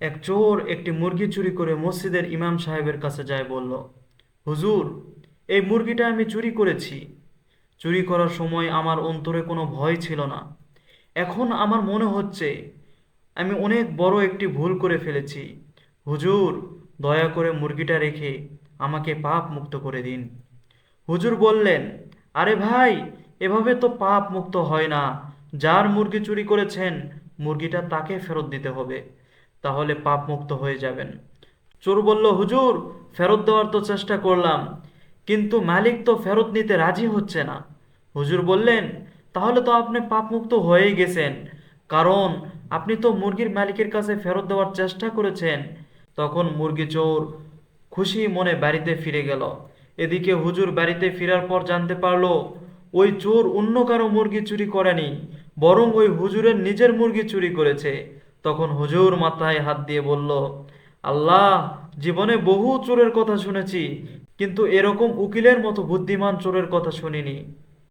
এক চোর একটি মুরগি চুরি করে মসজিদের ইমাম সাহেবের কাছে যায় বলল, হুজুর, এই মুরগিটা আমি চুরি করেছি। চুরি করার সময় আমার অন্তরে কোনো ভয় ছিল না। এখন আমার মনে হচ্ছে আমি অনেক বড় একটি ভুল করে ফেলেছি। হুজুর, দয়া করে মুরগিটা রেখে আমাকে পাপ মুক্ত করে দিন। হুজুর বললেন, আরে ভাই, এভাবে তো পাপ মুক্ত হয় না। যার মুরগি চুরি করেছেন, মুরগিটা তাকে ফেরত দিতে হবে, তাহলে পাপ মুক্ত হয়ে যাবেন। চোর বলল, হুজুর, ফেরত দেওয়ার তো চেষ্টা করলাম, কিন্তু মালিক তো ফেরত নিতে রাজি হচ্ছে না। হুজুর বললেন, তাহলে তো আপনি পাপ মুক্ত হয়েই গেছেন, কারণ আপনি তো মুরগির মালিকের কাছে ফেরত দেওয়ার চেষ্টা করেছেন। তখন মুরগি চোর খুশি মনে বাড়িতে ফিরে গেল। এদিকে হুজুর বাড়িতে ফেরার পর জানতে পারলো ওই চোর অন্য কারো মুরগি চুরি করেনি, বরং ওই হুজুরের নিজের মুরগি চুরি করেছে। তখন হুজুর মাথায় হাত দিয়ে বলল, আল্লাহ, জীবনে বহু চোরের কথা শুনেছি, কিন্তু এরকম উকিলের মতো বুদ্ধিমান চোরের কথা শুনিনি।